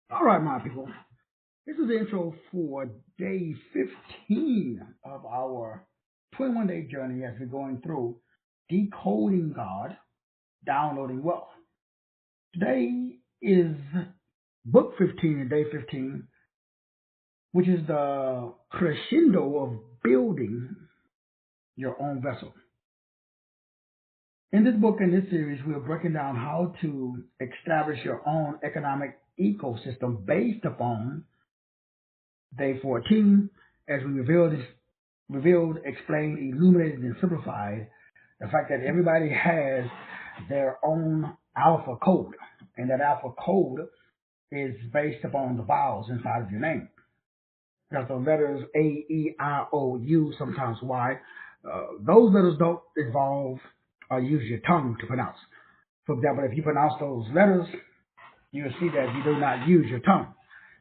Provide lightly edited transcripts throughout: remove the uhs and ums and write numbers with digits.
All right, my people. This is the intro for day 15 of our 21-day journey as we're going through decoding God, downloading wealth. Today is book 15 and day 15, which is the crescendo of building your own vessel. In this book, in this series, we're breaking down how to establish your own economic ecosystem based upon day 14, as we revealed, explained, illuminated, and simplified the fact that everybody has their own alpha code, and that alpha code is based upon the vowels inside of your name. Because the letters A, E, I, O, U, sometimes Y, those letters don't involve or use your tongue to pronounce. For example, if you pronounce those letters, you'll see that you do not use your tongue.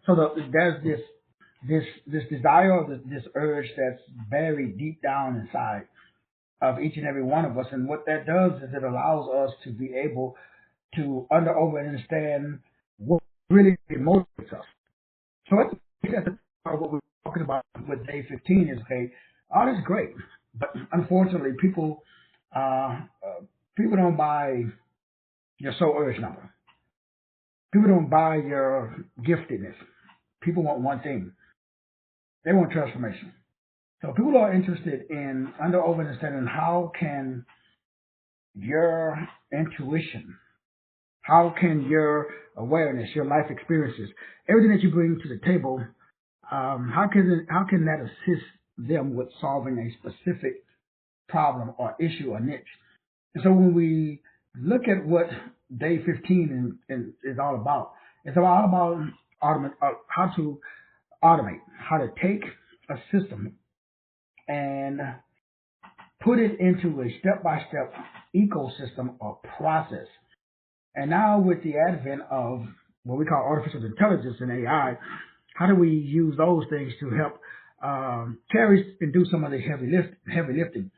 So there's this desire or this urge that's buried deep down inside of each and every one of us. And what that does is it allows us to be able to over understand what really motivates us. So that's what we're talking about with day 15 is, okay, art is great, but unfortunately uh, people don't buy your soul urge number. People don't buy your giftedness. People want one thing. They want transformation. So people are interested in over understanding how can your intuition, how can your awareness, your life experiences, everything that you bring to the table, how can that assist them with solving a specific problem or issue or niche? And so when we look at what day 15 is all about, it's all about how to automate, how to take a system and put it into a step-by-step ecosystem or process. And now with the advent of what we call artificial intelligence and AI, how do we use those things to help carry and do some of the heavy lifting?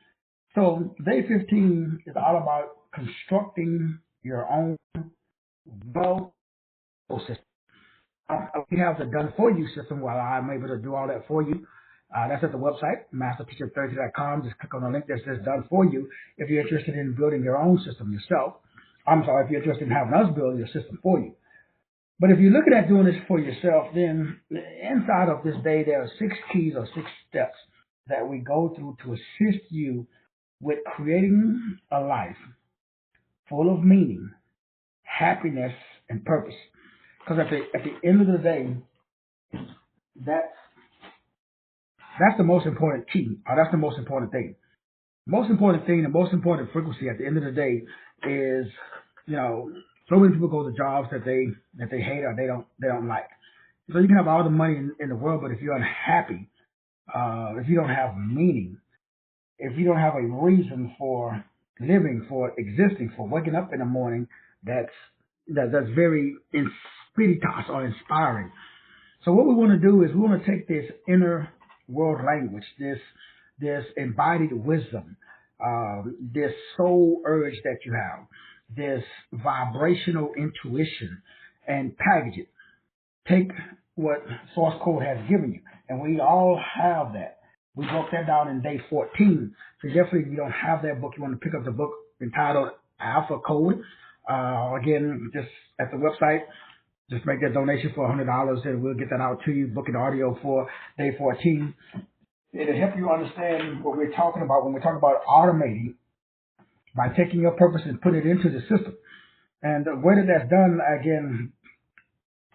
So day 15 is all about constructing your own wealth system. We have the done for you system where I'm able to do all that for you. That's at the website, masterteacher30.com. Just click on the link that says done for you if you're interested in building your own system yourself. I'm sorry, if you're interested in having us build your system for you. But if you're looking at doing this for yourself, then inside of this day, there are 6 keys or 6 steps that we go through to assist you with creating a life full of meaning, happiness, and purpose. Because at the end of the day, that's the most important key, or that's the most important thing. Most important thing, the most important frequency at the end of the day is, so many people go to jobs that they hate or they don't like. So you can have all the money in the world, but if you're unhappy, if you don't have meaning, if you don't have a reason for living, for existing, for waking up in the morning, that's very inspiritas or inspiring. So what we want to do is we want to take this inner world language, this embodied wisdom, this soul urge that you have, this vibrational intuition, and package it. Take what source code has given you, and we all have that. We broke that down in day 14. So definitely, if you don't have that book, you want to pick up the book entitled Alpha Code. Again, just at the website, just make that donation for $100, and we'll get that out to you. Book and audio for day 14. It'll help you understand what we're talking about when we talk about automating by taking your purpose and putting it into the system. And the way that that's done, again,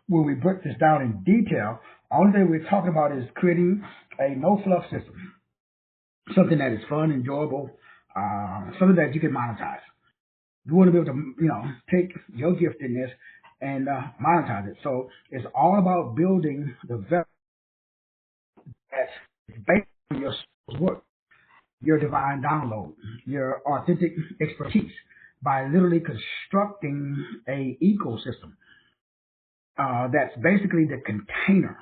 when we break this down in detail, the only thing we're talking about is creating a no-fluff system, something that is fun, enjoyable, something that you can monetize. You want to be able to, take your giftedness and monetize it. So it's all about building the value that's based on your work, your divine download, your authentic expertise by literally constructing a ecosystem that's basically the container.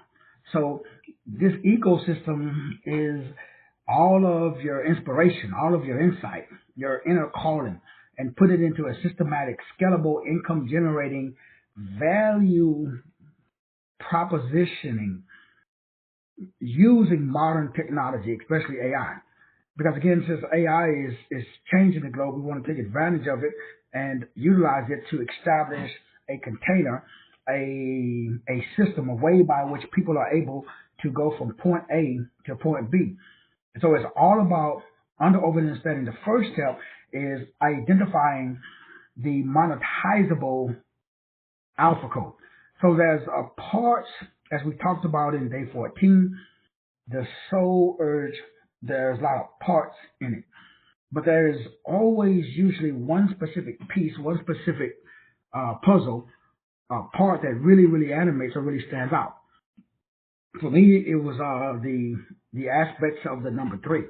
So this ecosystem is all of your inspiration, all of your insight, your inner calling, and put it into a systematic, scalable, income generating, value propositioning using modern technology, especially AI. Because again, since AI is changing the globe, we want to take advantage of it and utilize it to establish a container, a system, a way by which people are able to go from point A to point B. And so it's all about understanding. The first step is identifying the monetizable alpha code. So there's a parts, as we talked about in day 14, the soul urge, there's a lot of parts in it. But there is always usually one specific piece, one specific puzzle, part that really, really animates or really stands out. For me, it was the aspects of the number 3,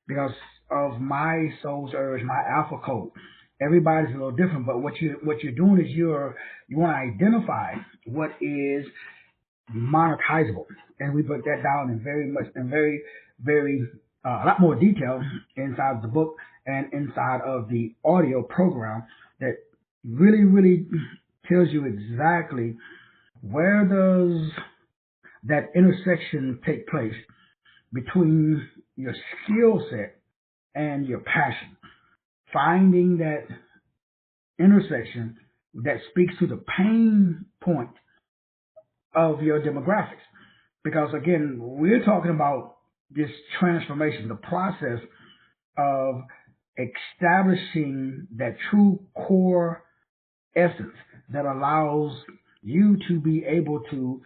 because of my soul's urge, my alpha code. Everybody's a little different, but what you're doing is you want to identify what is monetizable, and we put that down in very a lot more detail inside of the book and inside of the audio program that really tells you exactly where does that intersection take place between your skill set and your passion. Finding that intersection that speaks to the pain point of your demographics. Because again, we're talking about this transformation, the process of establishing that true core essence that allows you to be able to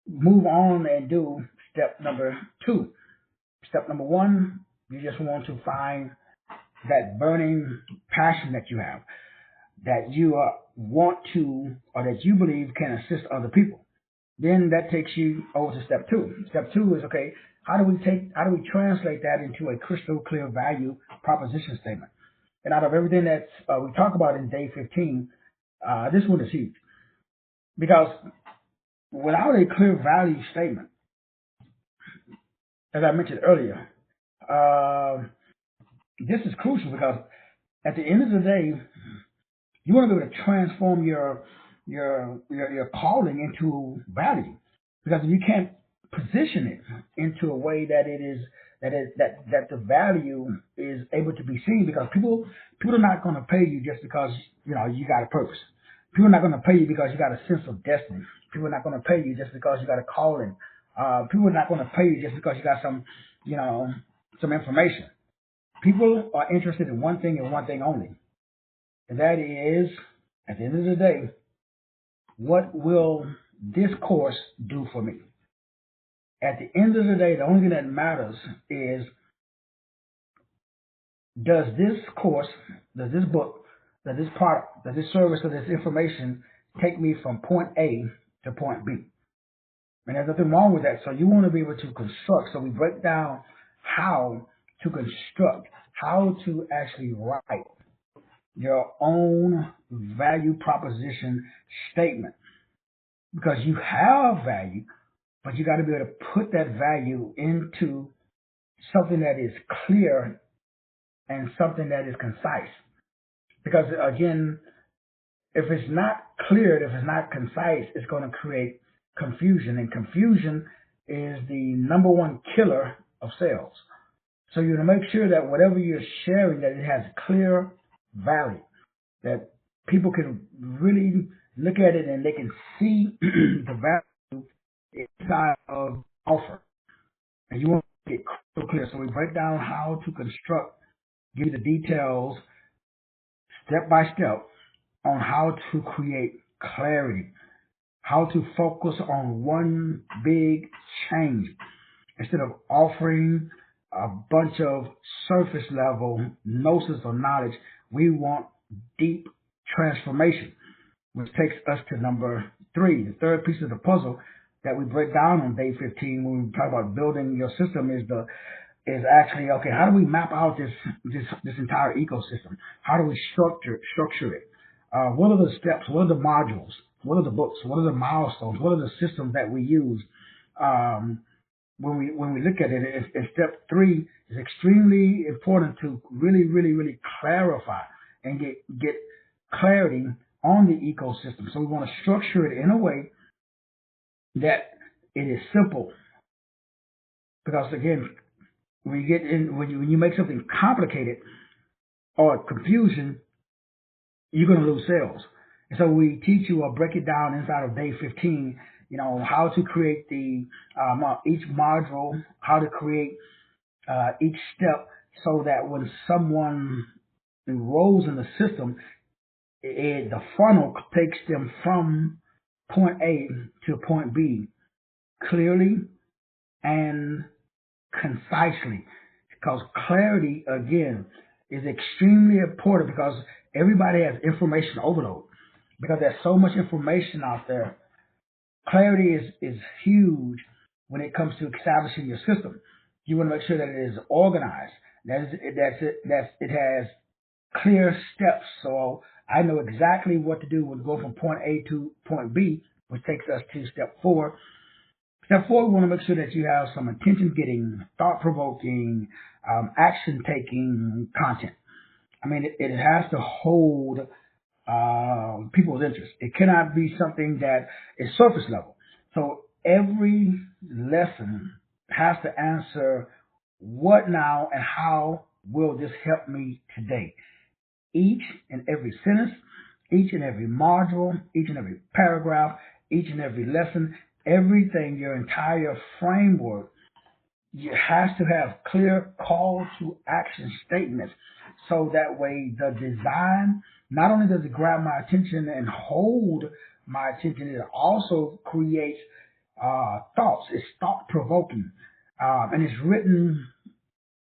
move on and do step number 2. Step number 1, you just want to find that burning passion that you have, that you want to, or that you believe can assist other people. Then that takes you over to step 2. Step 2 is, okay, how do we translate that into a crystal clear value proposition statement? And out of everything that we talk about in day 15, this one is huge. Because without a clear value statement, as I mentioned earlier, this is crucial, because at the end of the day, you want to be able to transform your calling into value. Because if you can't position it into a way that that the value is able to be seen, because people are not going to pay you just because you got a purpose. People are not going to pay you because you got a sense of destiny. People are not going to pay you just because you got a calling. People are not going to pay you just because you got some information. People are interested in one thing and one thing only, and that is, at the end of the day, what will this course do for me? At the end of the day, the only thing that matters is, does this course, does this book, does this product, does this service, does this information take me from point A to point B? And there's nothing wrong with that. So you want to be able to construct. So we break down how to construct, how to actually write your own value proposition statement. Because you have value, but you got to be able to put that value into something that is clear and something that is concise. Because again, if it's not clear, if it's not concise, it's going to create confusion. And confusion is the number 1 killer of sales. So you want to make sure that whatever you're sharing, that it has clear value, that people can really look at it and they can see the value inside of offer. And you want to get crystal clear. So we break down how to construct, give you the details step by step on how to create clarity, how to focus on one big change instead of offering a bunch of surface level gnosis or knowledge. We want deep transformation, which takes us to number 3. The third piece of the puzzle that we break down on day 15 when we talk about building your system is actually, okay, how do we map out this entire ecosystem? How do we structure it? What are the steps? What are the modules? What are the books? What are the milestones? What are the systems that we use? When we look at it, and step 3 is extremely important to really clarify and get clarity on the ecosystem. So we want to structure it in a way that it is simple. Because again, when you make something complicated or confusion, you're going to lose sales. And so we teach you or break it down inside of day 15, how to create each module, how to create each step, so that when someone enrolls in the system, the funnel takes them from point A to point B clearly and concisely. Because clarity, again, is extremely important, because everybody has information overload. Because there's so much information out there, clarity is huge when it comes to establishing your system. You want to make sure that it is organized, that it has clear steps. So I know exactly what to do when we go from point A to point B, which takes us to step 4. Step 4, we want to make sure that you have some attention-getting, thought-provoking, action-taking content. I mean, it has to hold people's interest. It cannot be something that is surface level. So every lesson has to answer what now and how will this help me today. Each and every sentence, each and every module, each and every paragraph, each and every lesson, everything, your entire framework, you has to have clear call to action statements. So that way the design, not only does it grab my attention and hold my attention, it also creates thoughts. It's thought provoking. And it's written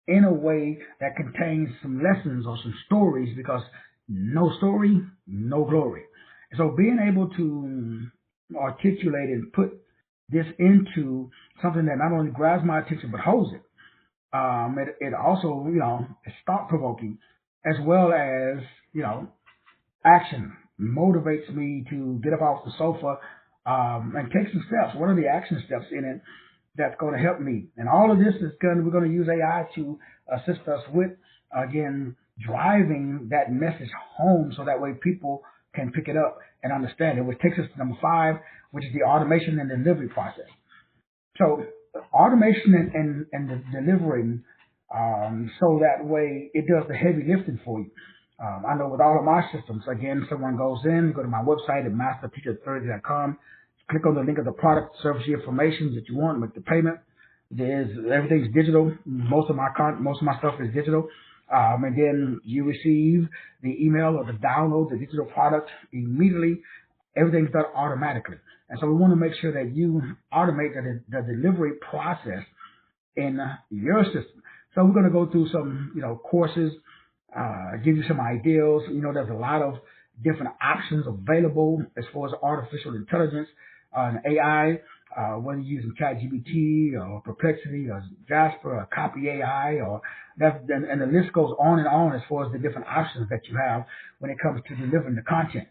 in a way that contains some lessons or some stories, because no story, no glory. So being able to articulate and put this into something that not only grabs my attention but holds it, it also, is thought provoking, as well as, action motivates me to get up off the sofa and take some steps. What are the action steps in it that's going to help me? And all of this we're going to use AI to assist us with, again, driving that message home, so that way people can pick it up and understand it, which takes us to number 5, which is the automation and delivery process. So automation and the delivering, so that way it does the heavy lifting for you. I know with all of my systems, again, someone goes in, go to my website at masterteacher30.com, click on the link of the product, service information that you want, make the payment. Everything's digital. Most of my stuff is digital. And then you receive the email or the download, the digital product immediately. Everything's done automatically. And so we want to make sure that you automate the delivery process in your system. So we're going to go through some, courses, give you some ideas. There's a lot of different options available as far as artificial intelligence and AI, whether you're using ChatGPT or Perplexity or Jasper or Copy AI, and the list goes on and on as far as the different options that you have when it comes to delivering the content.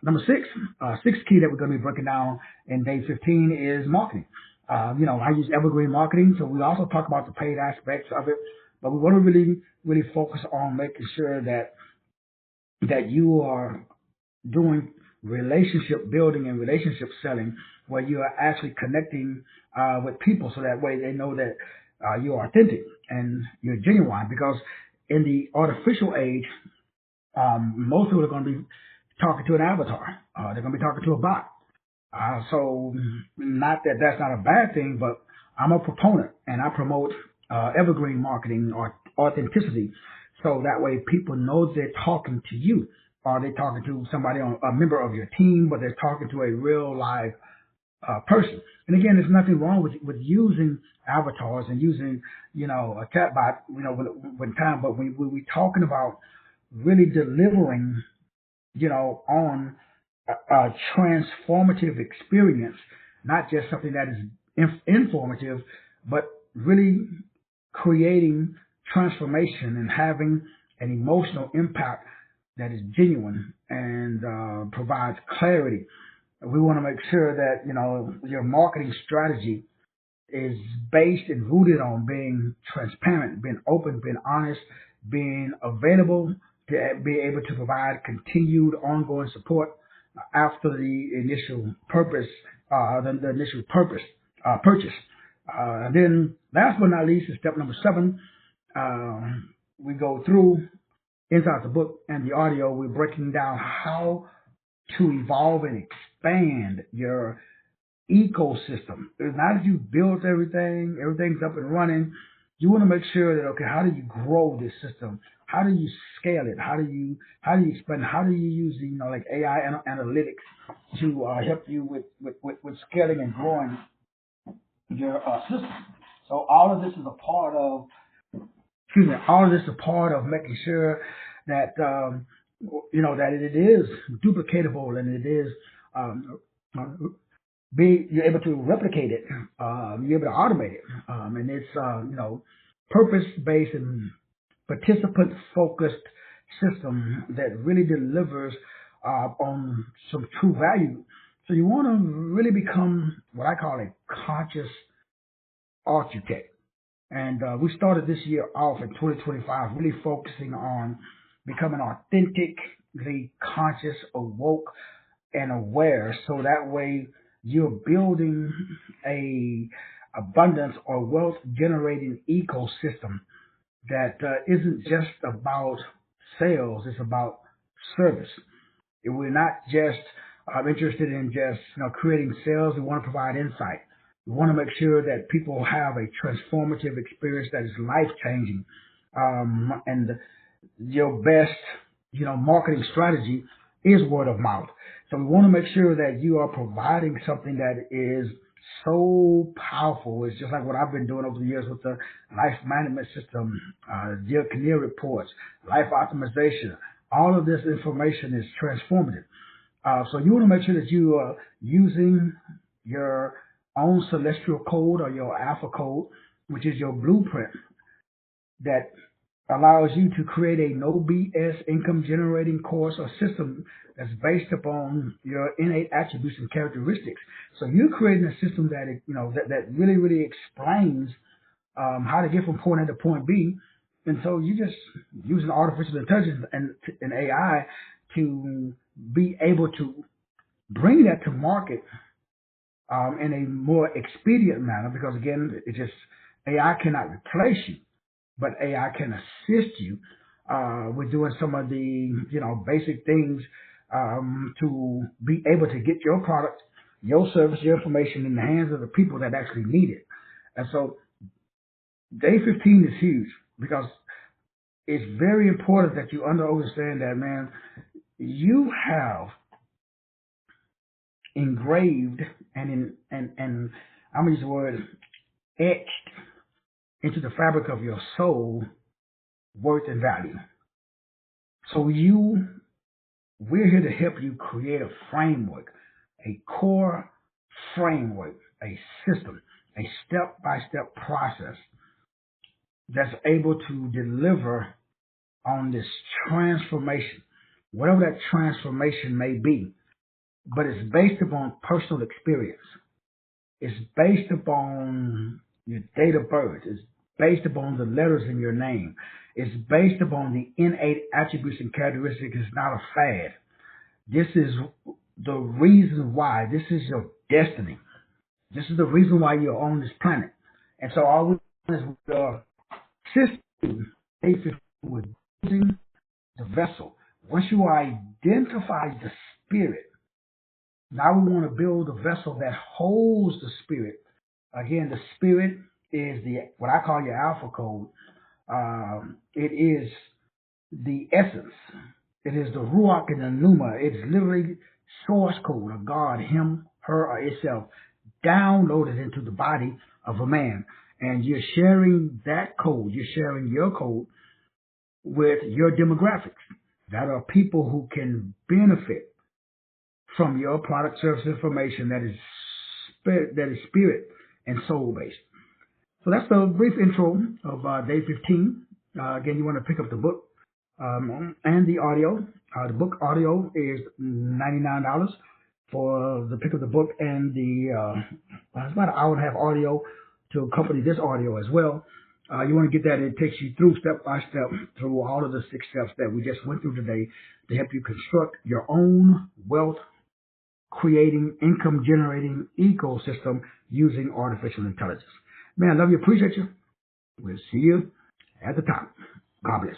Number 6 key that we're going to be breaking down in day 15 is marketing. I use evergreen marketing, so we also talk about the paid aspects of it, but we want to really, really focus on making sure that you are doing relationship building and relationship selling, where you are actually connecting with people, so that way they know that you are authentic and you're genuine. Because in the artificial age, most people are going to be talking to an avatar. They're going to be talking to a bot. So not that that's not a bad thing, but I'm a proponent and I promote evergreen marketing or authenticity. So that way people know they're talking to you. Or they're talking to somebody, a member of your team, but they're talking to a real live person. And again, there's nothing wrong with using avatars and using, a chatbot, when time. But when we're talking about really delivering, on a transformative experience, not just something that is informative, but really creating transformation and having an emotional impact that is genuine and provides clarity. We want to make sure that, your marketing strategy is based and rooted on being transparent, being open, being honest, being available to be able to provide continued ongoing support after the initial purpose the initial purchase. And then last but not least is step number 7. We go through inside the book and the audio. We're breaking down how to evolve and expand your ecosystem. Now that you've built everything's up and running, you want to make sure that, okay, how do you grow this system? How do you scale it? How do you expand? How do you use like AI analytics to help you with scaling and growing your system? So all of this is a part of making sure that that it is duplicatable and it is you're able to replicate it, you're able to automate it, and it's purpose-based and participant-focused system that really delivers on some true value. So you want to really become what I call a conscious architect. And we started this year off in 2025 really focusing on becoming authentically conscious, awoke, and aware, so that way you're building a abundance or wealth generating ecosystem that isn't just about sales, it's about service. We're not just interested in just creating sales. We want to provide insight. We want to make sure that people have a transformative experience that is life changing. And your best marketing strategy is word of mouth. So we want to make sure that you are providing something that is so powerful. It's just like what I've been doing over the years with the life management system, Canary reports, life optimization. All of this information is transformative. So you want to make sure that you are using your own celestial code or your alpha code, which is your blueprint that allows you to create a no BS income generating course or system that's based upon your innate attributes and characteristics. So you're creating a system that that really, really explains how to get from point A to point B. And so you just using artificial intelligence and AI to be able to bring that to market in a more expedient manner, because again, AI cannot replace you, but AI can assist you with doing some of the basic things to be able to get your product, your service, your information in the hands of the people that actually need it. And so day 15 is huge because it's very important that you understand that, man, you have engraved and I'm gonna use the word etched into the fabric of your soul worth and value. So we're here to help you create a framework, a core framework, a system, a step-by-step process that's able to deliver on this transformation, whatever that transformation may be. But it's based upon personal experience. It's based upon your date of birth. It's based upon the letters in your name. It's based upon the innate attributes and characteristics. It's not a fad. This is the reason why. This is your destiny. This is the reason why you're on this planet. And so all we want is the system with using the vessel. Once you identify the spirit, now we want to build a vessel that holds the spirit. Again, the spirit is what I call your alpha code. It is the essence. It is the ruach and the pneuma. It's literally source code of God, him, her, or itself, downloaded into the body of a man. And you're sharing that code. You're sharing your code with your demographics that are people who can benefit from your product, service, information that is spirit and soul based. So that's the brief intro of day 15. Again, you want to pick up the book and the audio. The book audio is $99 for the pick of the book, and it's about an hour and a half audio to accompany this audio as well. You want to get that. It takes you through step by step through all of the 6 steps that we just went through today to help you construct your own wealth creating income-generating ecosystem using artificial intelligence. Man, I love you. Appreciate you. We'll see you at the top. God bless.